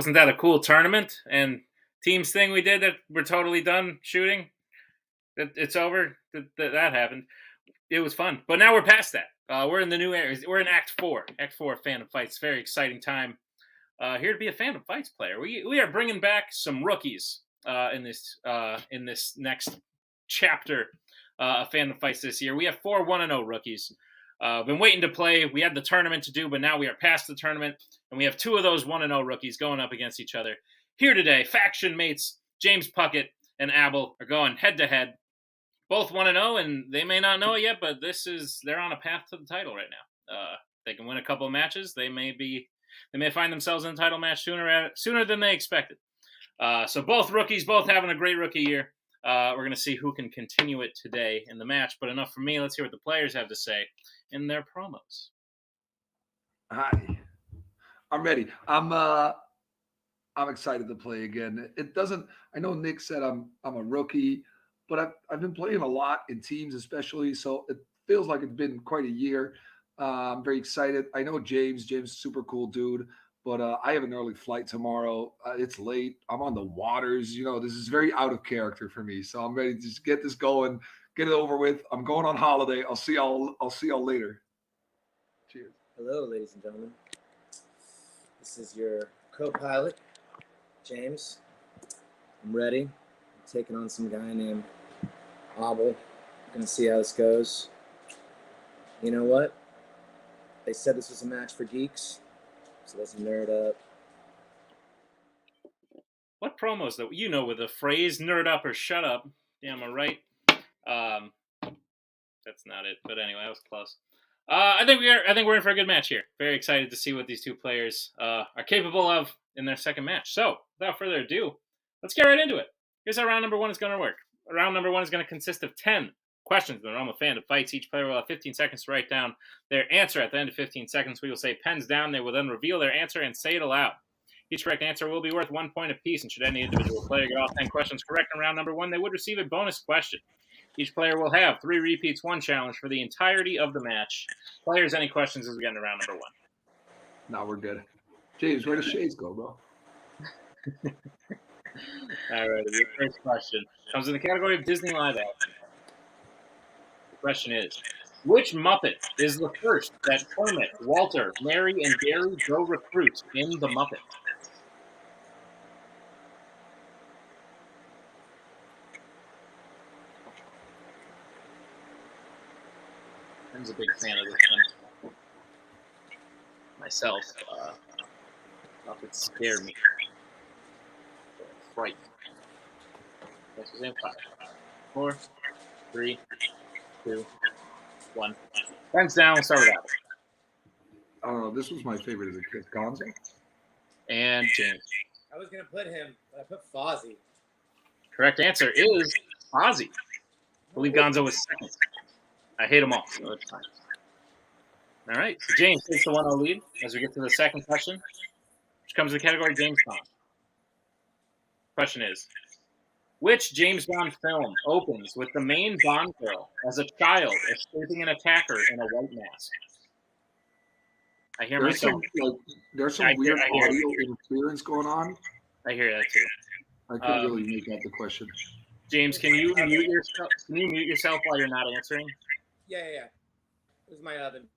Wasn't that a cool tournament and teams thing we did that we're totally done shooting? It's over. That happened. It was fun. But now we're past that. We're in the new area. We're in Act 4. Act 4 of Fandom Fights. Very exciting time. Here to be a Fandom Fights player. We are bringing back some rookies in this next chapter of Fandom Fights this year. We have 4 1-0 rookies. Been waiting to play. We had the tournament to do, but now we are past the tournament, and we have 2 of those 1-0 rookies going up against each other. Here today, faction mates James Puckett and Abel are going head-to-head. Both 1-0, and they may not know it yet, but they're on a path to the title right now. They can win a couple of matches. They may find themselves in a title match sooner than they expected. So both rookies, both having a great rookie year. We're going to see who can continue it today in the match. But enough for me. Let's hear what the players have to say in their promos. Hi, I'm ready. I'm excited to play again. I know Nick said I'm a rookie, but I've been playing a lot in teams, especially. So it feels like it's been quite a year. I'm very excited. I know James is a super cool dude, but I have an early flight tomorrow. It's late. I'm on the waters. This is very out of character for me. So I'm ready to just get this going, get it over with. I'm going on holiday. I'll see y'all later. Cheers. Hello, ladies and gentlemen. This is your co-pilot, James. I'm ready. I'm taking on some guy named Abel. Gonna see how this goes. You know what? They said this was a match for geeks, so let's nerd up. What promos though? With the phrase "nerd up" or "shut up." Yeah, am I right? That's not it. But anyway, that was close. I think we're in for a good match here. Very excited to see what these 2 players are capable of in their second match. So, without further ado, let's get right into it. Here's how round number 1 is going to work. Round number 1 is going to consist of 10 questions in the realm of Fandom Fights. Each player will have 15 seconds to write down their answer. At the end of 15 seconds, we will say pens down. They will then reveal their answer and say it aloud. Each correct answer will be worth 1 point apiece, and should any individual player get all 10 questions correct in round number 1, they would receive a bonus question. Each player will have 3 repeats, 1 challenge for the entirety of the match. Players, any questions as we get into round number 1? No, we're good. James, where does shades go, bro? All right, your first question comes in the category of Disney live action. The question is, which Muppet is the first that Kermit, Walter, Mary, and Gary go recruit in The Muppets? I'm a big fan of this one. Myself, Muppets scare me. Fright. This is in 5, 4, 3, 2, 1. Pens down. We'll start with Abel. I don't know. This was my favorite as a kid. Gonzo? And James. I was going to put him, but I put Fozzie. Correct answer is Ozzy. I believe Gonzo was second. I hate them all, so it's fine. All right, so James takes the 1-0 lead as we get to the second question, which comes in the category James Bond. Question is, which James Bond film opens with the main Bond girl as a child escaping an attacker in a white mask? I hear myself. There's some weird audio interference going on. I hear that too. I couldn't really make out the question. James, can you mute yourself? Can you mute yourself while you're not answering? Yeah. This is my oven.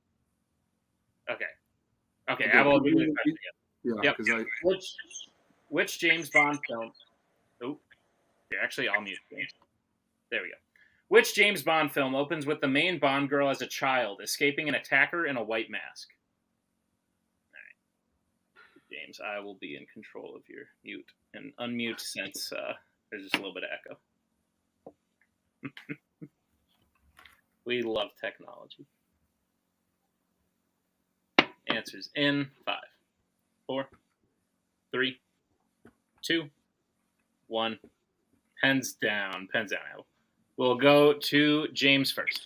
Okay. Abel, yeah. Yep. Which James Bond film? Oh, here, actually, I'll mute James. There we go. Which James Bond film opens with the main Bond girl as a child escaping an attacker in a white mask? All right, James, I will be in control of your mute and unmute since there's just a little bit of echo. We love technology. Answers in 5, 4, 3, 2, 1. Pens down. Abel. We'll go to James first.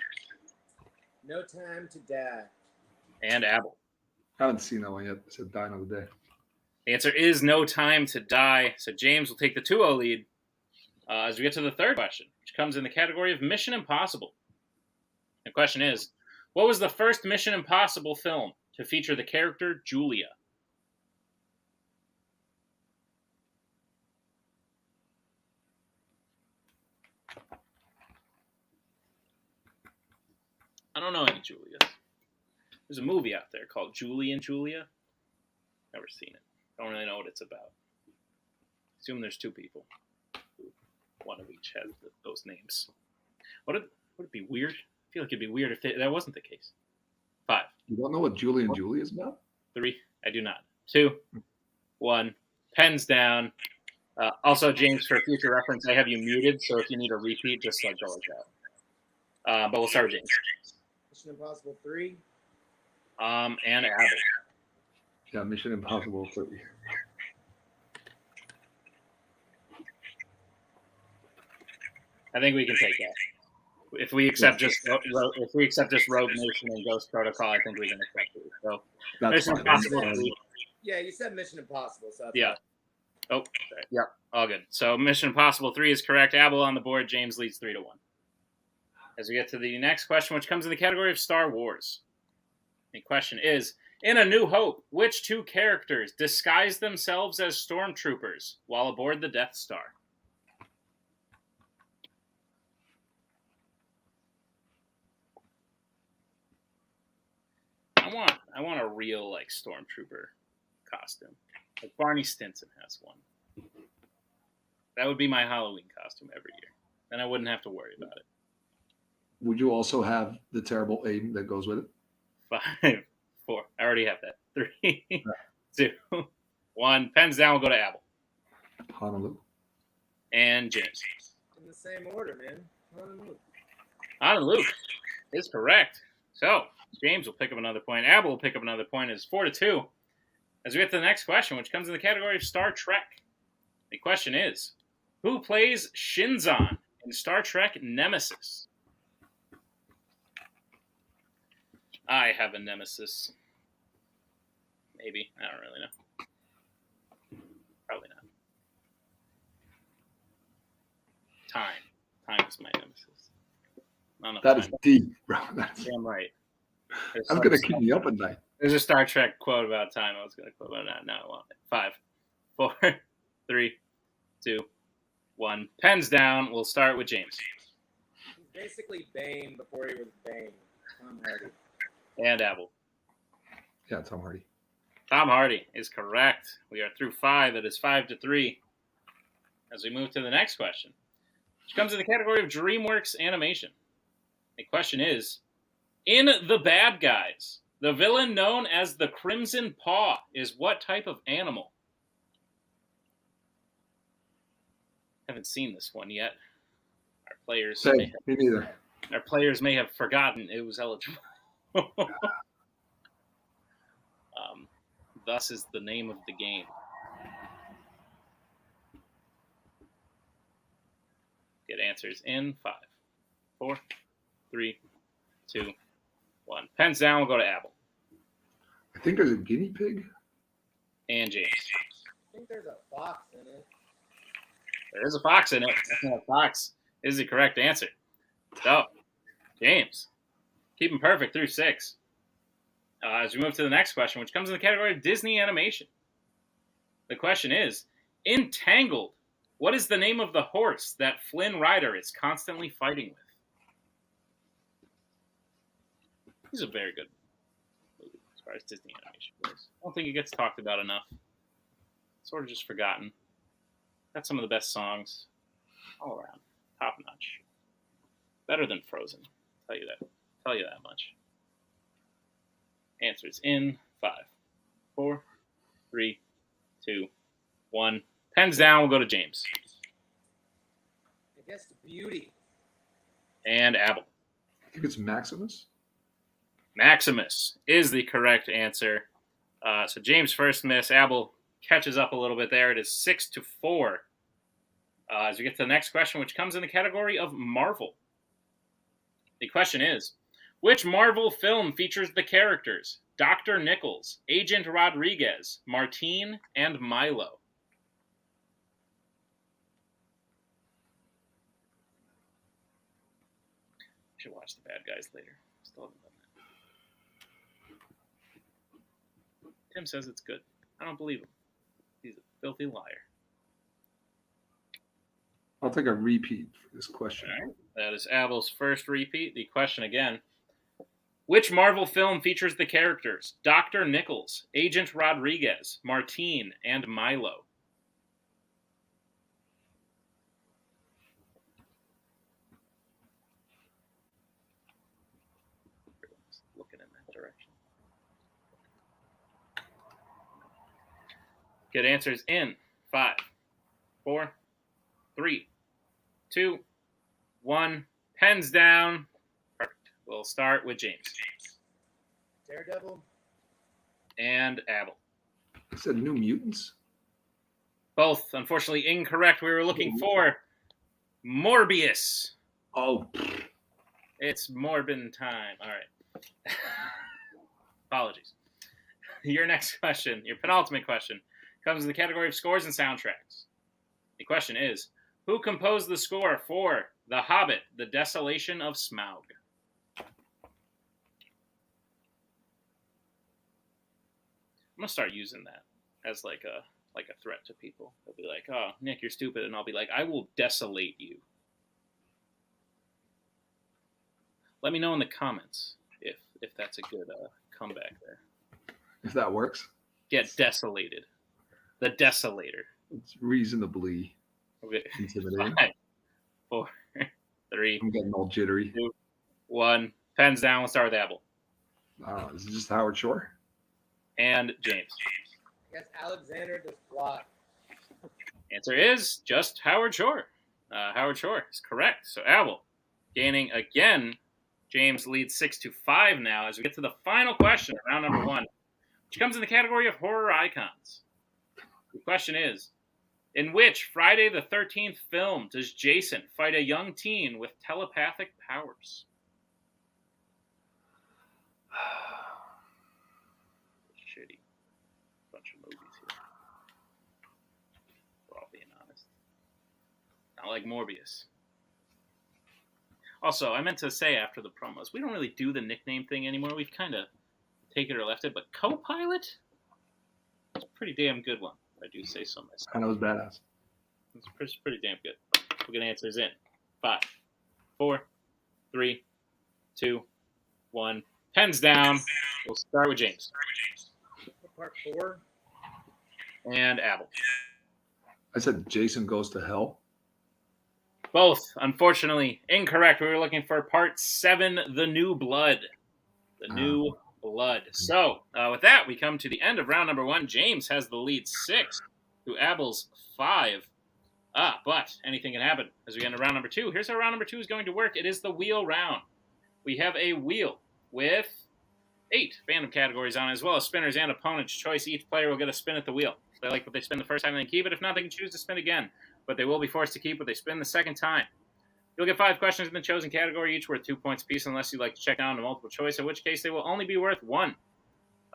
No Time to Die. And Abel. I haven't seen that one yet. It said Dino of the Day. The answer is No Time to Die. So James will take the 2-0 lead as we get to the third question, which comes in the category of Mission Impossible. The question is, what was the first Mission Impossible film to feature the character Julia? I don't know any Julias. There's a movie out there called Julie and Julia. Never seen it. Don't really know what it's about. Assume there's 2 people. One of each has those names. Would it be weird? I feel like it'd be weird if that wasn't the case. 5. You don't know what Julie and Julie is about? 3. I do not. 2. 1. Pens down. Also, James, for future reference, I have you muted, so if you need a repeat, just go like that. But we'll start with James. Mission Impossible 3. And Abel. Yeah, Mission Impossible 3. I think we can take that. If we accept just Rogue Nation and Ghost Protocol, I think we can accept it. So That's Mission fine. Impossible 3. Yeah, you said Mission Impossible, so that's Yeah. Oh, sorry. Yep. All good. So Mission Impossible 3 is correct. Abel on the board. James leads 3-1. As we get to the next question, which comes in the category of Star Wars. The question is, in A New Hope, which 2 characters disguise themselves as stormtroopers while aboard the Death Star? I want a real like stormtrooper costume. Like Barney Stinson has one. That would be my Halloween costume every year. Then I wouldn't have to worry about it. Would you also have the terrible aim that goes with it? 5, 4. I already have that. 3, 2, 1. Pens down. We'll go to Abel. Honolulu. And James. in the same order, man. Han and Luke. Han and Luke is correct. So James will pick up another point. Abel will pick up another point. It's 4-2. As we get to the next question, which comes in the category of Star Trek. The question is, who plays Shinzon in Star Trek Nemesis? I have a nemesis. Maybe. I don't really know. Probably not. Time. Time is my nemesis. Not enough That is time. deep, bro. That's right. going to keep me up at night. There's a Star Trek quote about time. I was going to quote about that. Now I want it. 5, 4, 3, 2, 1. Pens down. We'll start with James. He's basically Bane before he was Bane. Tom Hardy. And Abel. Yeah, Tom Hardy. Tom Hardy is correct. We are through 5. It is 5-3. As we move to the next question, which comes in the category of DreamWorks Animation. The question is, in The Bad Guys, the villain known as the Crimson Paw is what type of animal? Haven't seen this one yet. Our players Same. Me neither. may have forgotten it was eligible. Thus is the name of the game. Get answers in 5, 4, 3, 2, 1. Pens down. We'll go to Abel. I think there's a guinea pig. And James. I think there's a fox in it. There is a fox in it. A fox is the correct answer. So, James, keep him perfect through 6. As we move to the next question, which comes in the category of Disney animation. The question is, in Tangled, what is the name of the horse that Flynn Rider is constantly fighting with? This is a very good movie as far as Disney animation goes. I don't think it gets talked about enough. Sort of just forgotten. Got some of the best songs all around. Top notch. Better than Frozen. Tell you that much. Answers in 5, 4, 3, 2, 1. Pens down. We'll go to James. I guess Beauty. And Abel. I think it's Maximus. Maximus is the correct answer. So James first miss. Abel catches up a little bit there. It is 6-4. As we get to the next question, which comes in the category of Marvel. The question is, which Marvel film features the characters Dr. Nichols, Agent Rodriguez, Martine, and Milo? Should watch The Bad Guys later. Still haven't done that. Tim says it's good. I don't believe him. He's a filthy liar. I'll take a repeat for this question. All right. That is Abel's first repeat. The question again. Which Marvel film features the characters Dr. Nichols, Agent Rodriguez, Martine, and Milo? Looking in that direction. Get answers in 5, 4, 3, 2, 1. Pens down. Perfect. We'll start with James. Daredevil. And Abel. I said New Mutants. Both, unfortunately, incorrect. We were looking for Morbius. Oh, It's Morbin time. All right. Apologies. Your next question, your penultimate question, comes in the category of scores and soundtracks. The question is, who composed the score for The Hobbit, The Desolation of Smaug? I'm going to start using that as like a threat to people. They'll be like, oh, Nick, you're stupid. And I'll be like, I will desolate you. Let me know in the comments if that's a good comeback there. if that works. Get desolated. The Desolator. It's reasonably Okay. intimidating. 5, 4, 3, I'm getting all jittery. 2, 1. Pens down. We'll start with Abel. Is it just Howard Shore? And James. I guess Alexander Desplat. Answer is just Howard Shore. Howard Shore is correct. So Abel gaining again. James leads 6-5 now as we get to the final question of round number 1, which comes in the category of horror icons. The question is, in which Friday the 13th film does Jason fight a young teen with telepathic powers? Shitty bunch of movies here. We're all being honest. Not like Morbius. Also, I meant to say after the promos, we don't really do the nickname thing anymore. We've kind of taken it or left it, but Co-Pilot? It's a pretty damn good one. I do say so myself. I know it's badass. It's pretty damn good. We'll get answers in 5, 4, 3, 2, 1. Pens down. We'll start with James. Part 4. And Abel. I said Jason Goes to Hell. Both, unfortunately, incorrect. We were looking for part 7, The New Blood. The New Blood. So, with that, we come to the end of round number 1. James has the lead 6 to Abel's 5. But anything can happen as we get into round number 2. Here's how round number 2 is going to work. It is the wheel round. We have a wheel with 8 fandom categories on it, as well as spinners and opponent's choice. Each player will get a spin at the wheel. If they like what they spin the first time, they can keep it. If not, they can choose to spin again. But they will be forced to keep what they spin the second time. You'll get 5 questions in the chosen category, each worth 2 points apiece, unless you'd like to check down to multiple choice, in which case they will only be worth 1.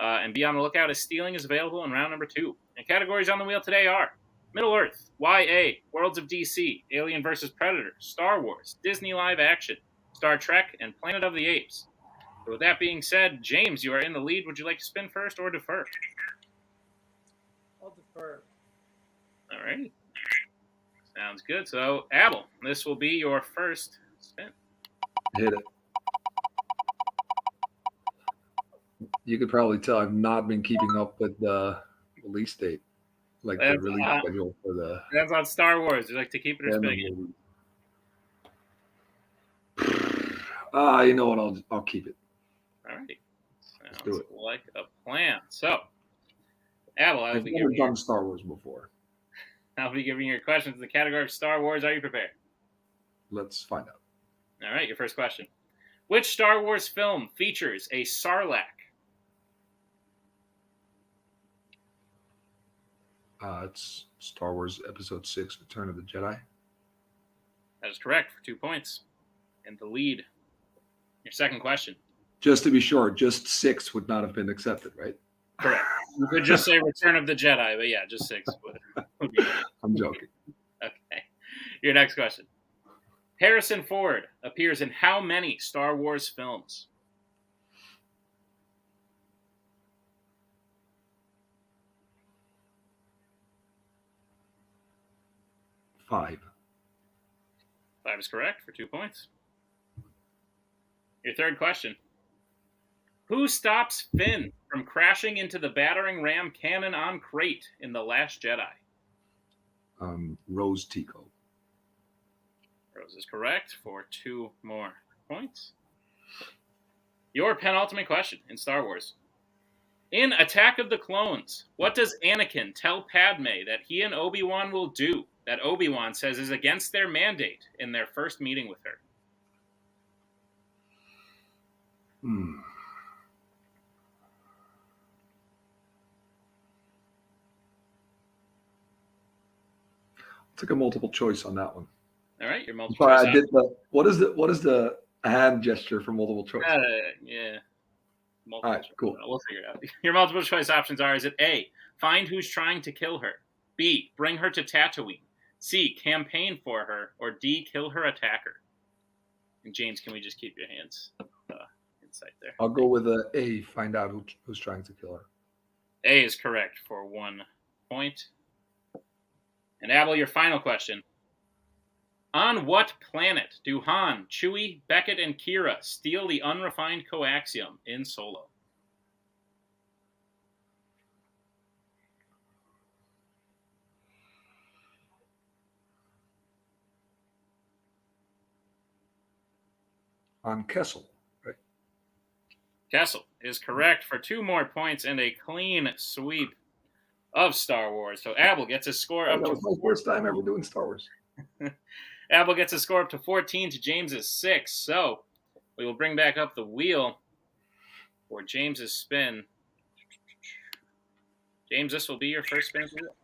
And be on the lookout as stealing is available in round number 2. And categories on the wheel today are Middle Earth, YA, Worlds of DC, Alien vs. Predator, Star Wars, Disney Live Action, Star Trek, and Planet of the Apes. So with that being said, James, you are in the lead. Would you like to spin first or defer? I'll defer. All right. Sounds good. So, Abel, this will be your first spin. Hit it. You could probably tell I've not been keeping up with the release date, like the release schedule for the. That's on Star Wars. You like to keep it or spin it? You know what? I'll keep it. All righty. Sounds do it. like a plan. So, Abel, I've never done Star Wars before. I'll be giving you your questions in the category of Star Wars. Are you prepared? Let's find out. All right, your first question. Which Star Wars film features a Sarlacc? It's Star Wars Episode 6, Return of the Jedi. That is correct for 2 points. And the lead. Your second question. Just to be sure, just 6 would not have been accepted, right? Correct. You could just say Return of the Jedi, but yeah, just 6. I'm joking. Okay. Your next question. Harrison Ford appears in how many Star Wars films? Five Five is correct for 2 points. Your third question. Who stops Finn from crashing into the battering ram cannon on Crate in The Last Jedi? Rose Tico. Rose is correct for 2 more points. Your penultimate question in Star Wars. In Attack of the Clones, what does Anakin tell Padme that he and Obi-Wan will do that Obi-Wan says is against their mandate in their first meeting with her? Took a multiple choice on that one. All right, your multiple Sorry, choice. I did the. What is the hand gesture for multiple choice? Yeah. All right, cool. We'll figure it out. Your multiple choice options are: is it A, find who's trying to kill her; B, bring her to Tatooine; C, campaign for her; or D, kill her attacker? And James, can we just keep your hands insight there? I'll go with A, find out who's trying to kill her. A is correct for 1 point. And Abel, your final question. On what planet do Han, Chewie, Beckett, and Kira steal the unrefined coaxium in Solo? On Kessel, right? Kessel is correct for 2 more points and a clean sweep of Star Wars. So Abel gets a score up That to was my first time ever doing Star Wars. Abel gets a score up to 14 to James's 6. So we will bring back up the wheel for James's spin. James, this will be your first spin of the wheel.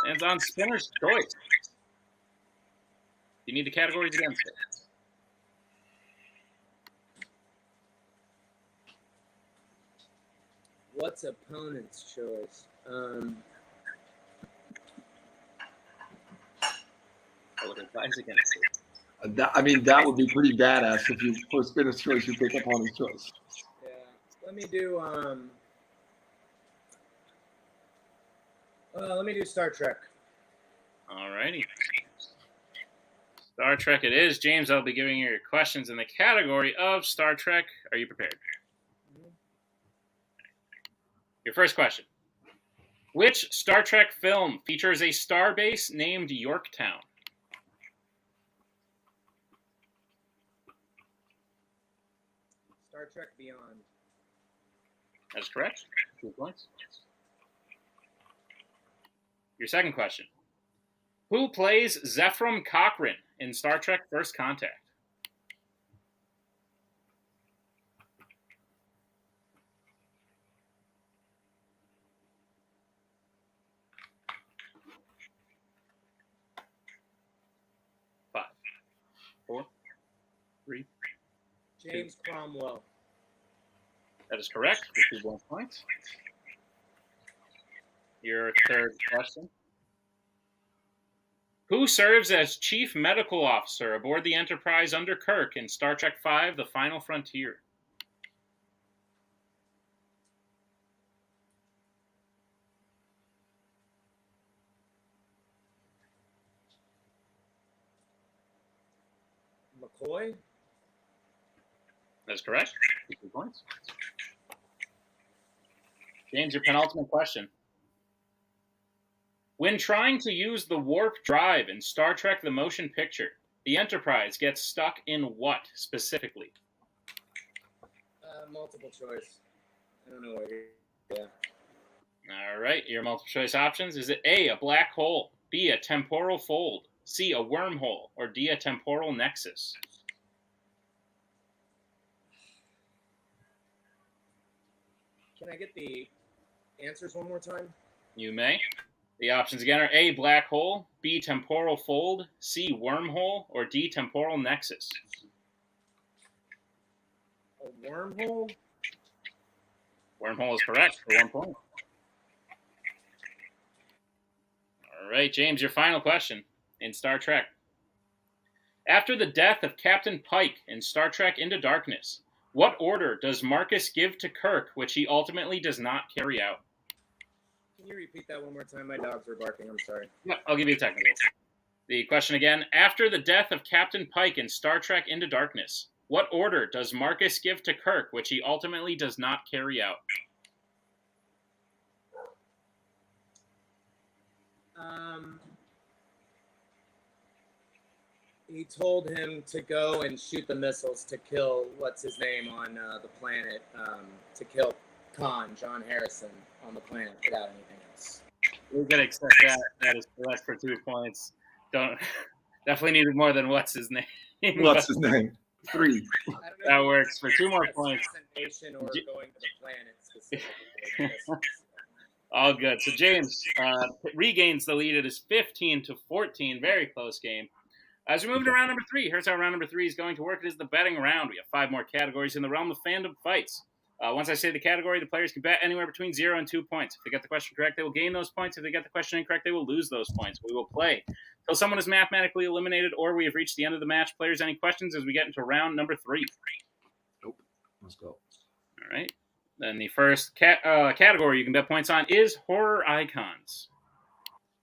And it's on Spinner's Choice. You need the categories again, sir. What's opponent's choice? What advice against it? That would be pretty badass if you, for Spinner's Choice, you pick opponent's choice. Yeah. Let me do Star Trek. Alrighty. Star Trek it is. James, I'll be giving you your questions in the category of Star Trek. Are you prepared? Your first question. Which Star Trek film features a starbase named Yorktown? Star Trek Beyond. That's correct. 2 points. Your second question. Who plays Zephram Cochrane in Star Trek First Contact? Five, 4, 3. James Cromwell. That is correct. For 2 points. Your third question. Who serves as Chief Medical Officer aboard the Enterprise under Kirk in Star Trek V, The Final Frontier? McCoy? That's correct. 2 points. James, your penultimate question. When trying to use the warp drive in Star Trek The Motion Picture, the Enterprise gets stuck in what specifically? Multiple choice. I don't know what you're... Yeah. All right, your multiple choice options. Is it A, a black hole, B, a temporal fold, C, a wormhole, or D, a temporal nexus? Can I get the answers one more time? You may. The options again are A, black hole, B, temporal fold, C, wormhole, or D, temporal nexus. A wormhole? Wormhole is correct for 1 point. All right, James, your final question in Star Trek. After the death of Captain Pike in Star Trek Into Darkness, what order does Marcus give to Kirk, which he ultimately does not carry out? Can you repeat that one more time? My dogs were barking. I'm sorry. Yeah, I'll give you a technical. The question again. After the death of Captain Pike in Star Trek Into Darkness, what order does Marcus give to Kirk, which he ultimately does not carry out? He told him to go and shoot the missiles to kill what's his name on the planet, to kill Khan, John Harrison, on the planet without anything else. We're gonna accept that. That is correct for 2 points. Don't definitely needed more than what's his name. What's his name? 3. I don't know That if works for 2 more it's points. assassination or going to the planet specifically. All good. So James regains the lead. It is 15-14. Very close game. As we move to round number 3, here's how round number 3 is going to work. It is the betting round. We have 5 more categories in the realm of fandom fights. Once I say the category, the players can bet anywhere between 0 and 2 points. If they get the question correct, they will gain those points. If they get the question incorrect, they will lose those points. We will play until someone is mathematically eliminated or we have reached the end of the match. Players, any questions as we get into round number 3? Nope. Let's go. All right. Then the first category you can bet points on is horror icons.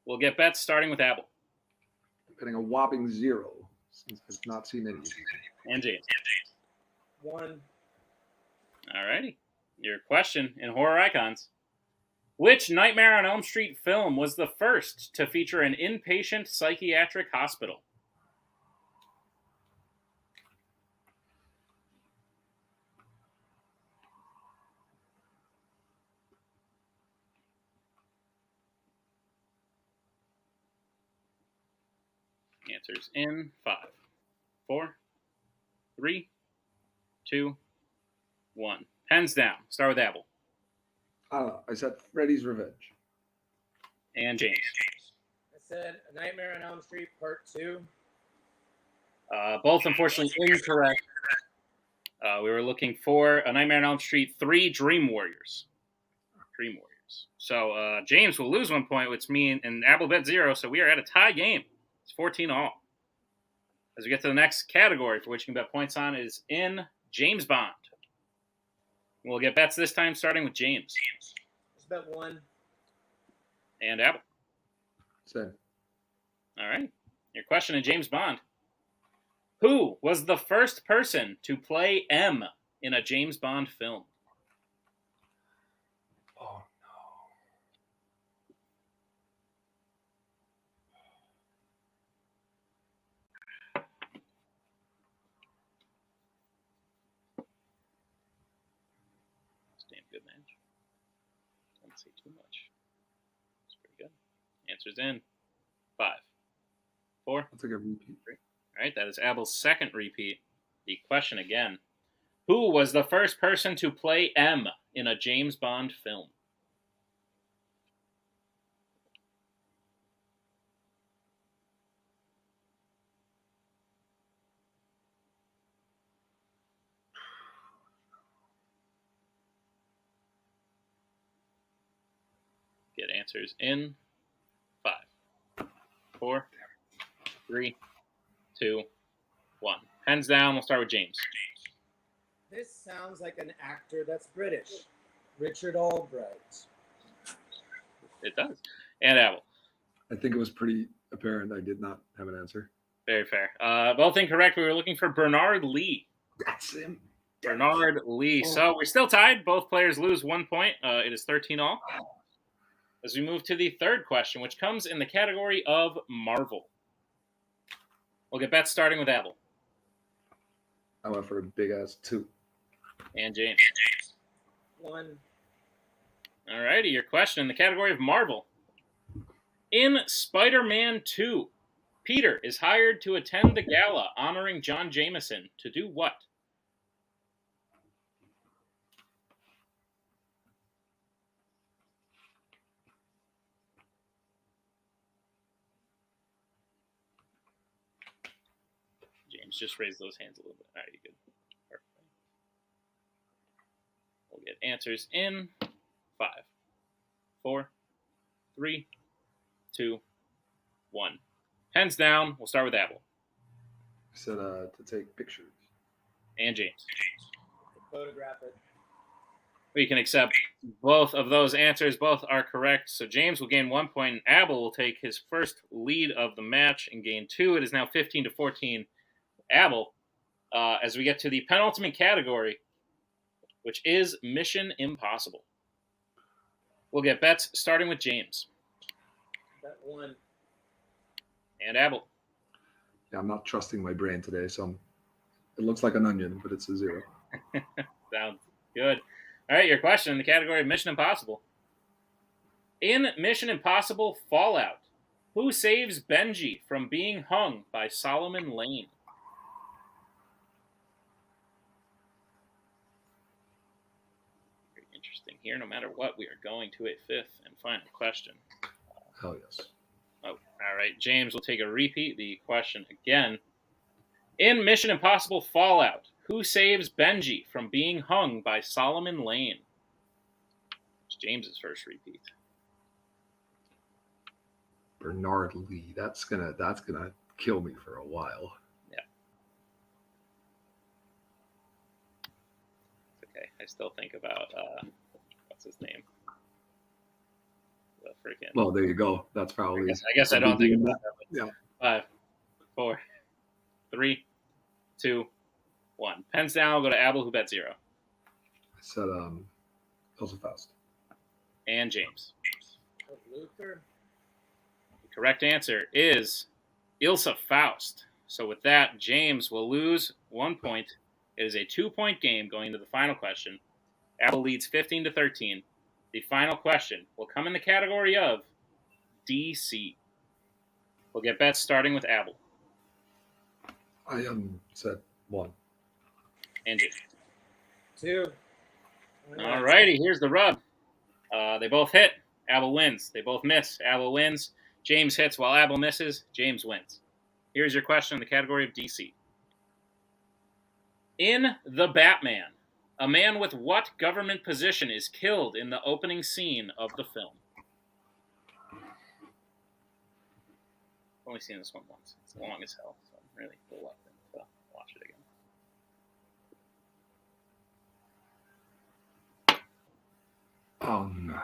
We'll get bets starting with Abel. Betting a whopping 0 since I've not seen any. And James. 1. All righty. Your question in horror icons. Which Nightmare on Elm Street film was the first to feature an inpatient psychiatric hospital? Answers in 5, 4, 3, 2, 1. Pens down. Start with Abel. I don't know. I said Freddy's Revenge. And James. I said A Nightmare on Elm Street Part 2. Both unfortunately incorrect. We were looking for A Nightmare on Elm Street 3 Dream Warriors. Dream Warriors. So James will lose 1 point, which means, and Abel bet 0, so we are at a tie game. It's 14 all. As we get to the next category for which you can bet points on is in James Bond. We'll get bets this time starting with James. Just bet 1. And Abel. Same. All right. Your question in James Bond. Who was the first person to play M in a James Bond film? Oh, It's a damn good match. Don't say too much. It's pretty good. Answers in 5, 4. I'll take a repeat. All right, that is Abel's second repeat. The question again. Who was the first person to play M in a James Bond film? Get answers in 5, 4, 3, 2, 1. Hands down. We'll start with James. This sounds like an actor that's British. Richard Albright. It does. And Abel. I think it was pretty apparent I did not have an answer. Very fair. Both incorrect. We were looking for Bernard Lee. That's him. Bernard Lee. So we're still tied. Both players lose 1 point. It is 13 all. As we move to the third question, which comes in the category of Marvel. We'll get bets starting with Abel. I went for a big ass 2. And James. 1. All righty, your question in the category of Marvel. In Spider-Man 2, Peter is hired to attend the gala honoring John Jameson to do what? James, just raise those hands a little bit. All right, you good. Perfect. We'll get answers in 5, 4, 3, 2, 1. Pens down. We'll start with Abel. I said to take pictures. And James. Photograph it. We can accept both of those answers. Both are correct. So James will gain 1 point, and Abel will take his first lead of the match and gain 2. It is now 15-14. Abel, as we get to the penultimate category, which is Mission Impossible. We'll get bets starting with James. Bet 1. And Abel. Yeah, I'm not trusting my brain today, so it looks like an onion, but it's a 0. Sounds good. All right, your question in the category of Mission Impossible. In Mission Impossible Fallout, who saves Benji from being hung by Solomon Lane? Very interesting here. No matter what, we are going to a fifth and final question. Hell yes. Oh, all right. James will take a repeat the question again. In Mission Impossible Fallout, who saves Benji from being hung by Solomon Lane? It's James's first repeat. Bernard Lee. That's gonna kill me for a while. Yeah. It's okay. I still think about what's his name? The freaking. Well, there you go. That's probably. I guess I don't think about that. Yeah. 5, 4, 3, 2, 1. Pens down. I'll go to Abel, who bet 0. I said Ilsa Faust. And James. Luther. The correct answer is Ilsa Faust. So with that, James will lose 1 point. It is a 2-point game going into the final question. Abel leads 15-13. The final question will come in the category of DC. We'll get bets starting with Abel. I said 1. And James. 2. All righty, here's the rub. They both hit. Abel wins. They both miss. Abel wins. James hits while Abel misses. James wins. Here's your question in the category of DC. In The Batman, a man with what government position is killed in the opening scene of the film? I've only seen this one once. It's long as hell, so I'm really reluctant to watch it again. Oh no.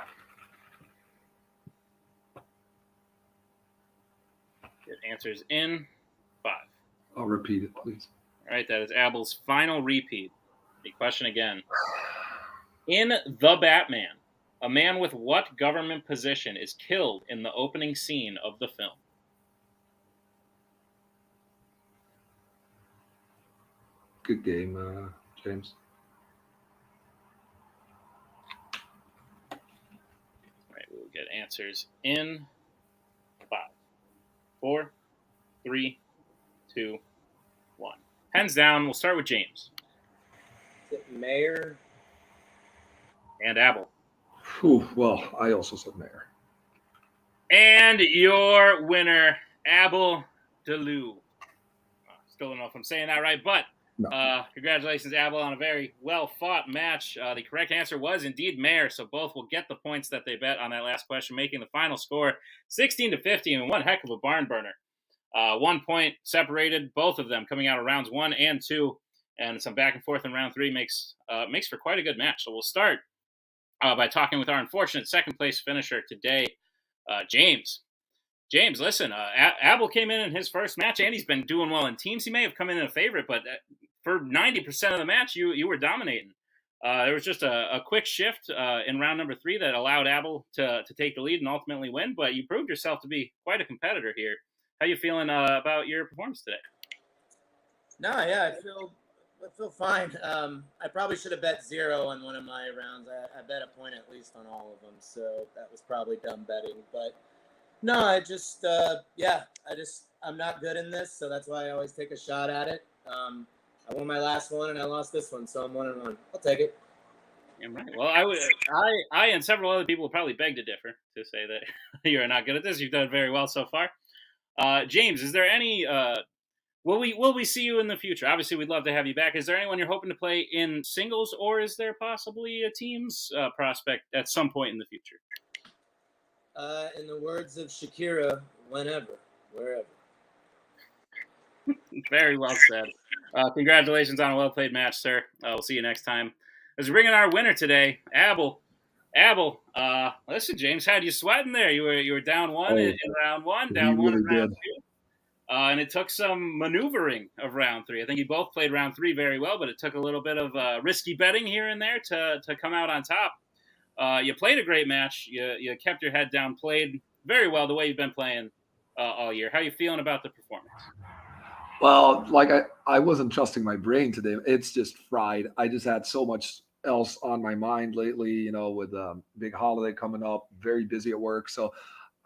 Get answers in 5. I'll repeat it, please. All right, that is Abel's final repeat. The question again. In The Batman, a man with what government position is killed in the opening scene of the film? Good game, James. All right, we'll get answers in 5, 4, 3, 2, 1. Pens down. We'll start with James. Is it Mayor? And Abel. Whew, well, I also said Mayor. And your winner, Abel Leeuw. Still don't know if I'm saying that right, but No. Congratulations, Abel, on a very well-fought match. The correct answer was indeed Mayor, so both will get the points that they bet on that last question, making the final score 16-15, and one heck of a barn burner. 1 point separated, both of them coming out of rounds 1 and 2, and some back and forth in round 3 makes for quite a good match. So we'll start by talking with our unfortunate second-place finisher today, James. James, listen, Abel came in his first match, and he's been doing well in teams. He may have come in a favorite, but for 90% of the match, you were dominating. There was just a quick shift in round number 3 that allowed Abel to take the lead and ultimately win, but you proved yourself to be quite a competitor here. How you feeling about your performance today? No, yeah, I feel fine. I probably should have bet 0 on one of my rounds. I bet a point at least on all of them, so that was probably dumb betting. But no, I'm not good in this, so that's why I always take a shot at it. I won my last one and I lost this one, so I'm 1-1. I'll take it. Yeah, right. Well, I and several other people will probably beg to differ to say that you're not good at this. You've done very well so far. James, is there any will we see you in the future? Obviously, we'd love to have you back. Is there anyone you're hoping to play in singles, or is there possibly a teams prospect at some point in the future? In the words of Shakira, whenever, wherever. Very well said. Congratulations on a well-played match, sir. We'll see you next time. as we bring in our winner today, Abel. Abel, listen, James had you sweating there. You were down one in round one, down one in round two. And it took some maneuvering of round three. I think you both played round three very well, but it took a little bit of risky betting here and there to come out on top. You played a great match. You kept your head down, played very well the way you've been playing all year. How are you feeling about the performance? Well, like I wasn't trusting my brain today. It's just fried. I just had so much else on my mind lately, you know, with big holiday coming up, very busy at work. So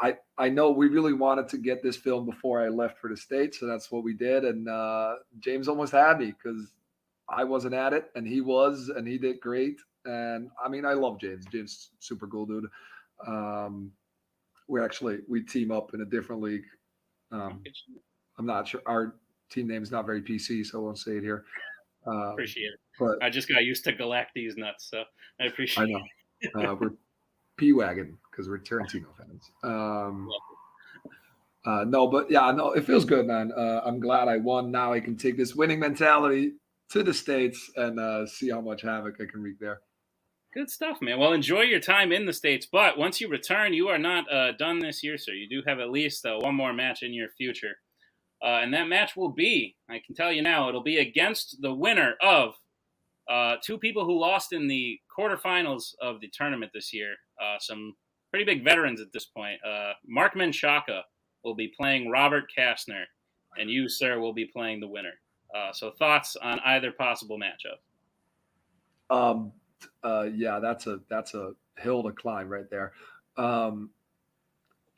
I know we really wanted to get this film before I left for the States. So that's what we did. And James almost had me because I wasn't at it and he was, and he did great. And I mean, I love James. James, super cool dude. We team up in a different league. I'm not sure. Our team name is not very PC, so I won't say it here. Appreciate it. But I just got used to Galacti's nuts, so I appreciate it. I know. We're P-Wagon because we're Tarantino fans. No, but yeah, no, it feels good, man. I'm glad I won. Now I can take this winning mentality to the States and see how much havoc I can wreak there. Good stuff, man. Well, enjoy your time in the States, but once you return, you are not done this year, sir. You do have at least one more match in your future. And that match will be, I can tell you now, it'll be against the winner of two people who lost in the quarterfinals of the tournament this year. Some pretty big veterans at this point. Mark Menchaca will be playing Robert Kastner, and you, sir, will be playing the winner. So thoughts on either possible matchup? Yeah, that's a hill to climb right there.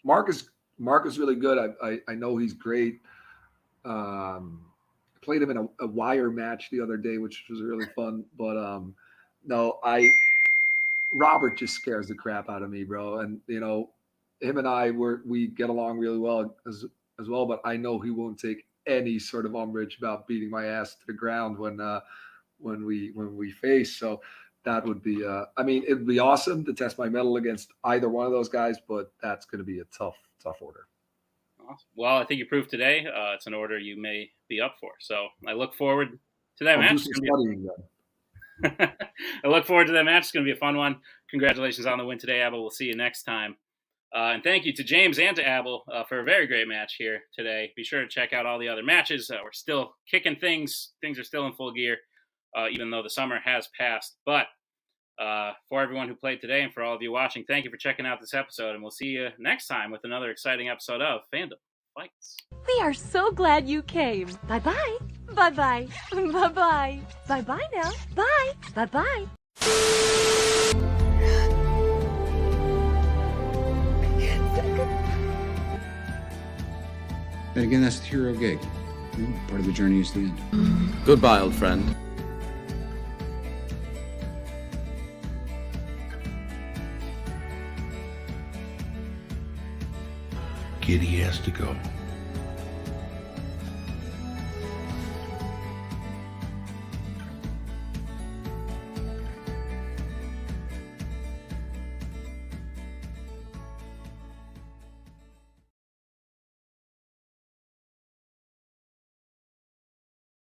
Mark is really good. I know he's great. Played him in a wire match the other day, which was really fun. But no, Robert just scares the crap out of me, bro. And you know, him and we get along really well as well. But I know he won't take any sort of umbrage about beating my ass to the ground when we face. So that would be. I mean, it'd be awesome to test my mettle against either one of those guys, but that's going to be a tough order. Well, I think you proved today it's an order you may be up for. So I look forward to that match. I look forward to that match. It's going to be a fun one. Congratulations on the win today, Abel. We'll see you next time. And thank you to James and to Abel for a very great match here today. Be sure to check out all the other matches. We're still kicking things. Things are still in full gear, even though the summer has passed. But for everyone who played today and for all of you watching, thank you for checking out this episode, and we'll see you next time with another exciting episode of Fandom Fights. We are so glad you came. Bye-bye. Bye-bye. Bye-bye. Bye-bye now. Bye. Bye-bye. And again, that's the hero gig. Part of the journey is the end. Goodbye, old friend. Kitty has to go.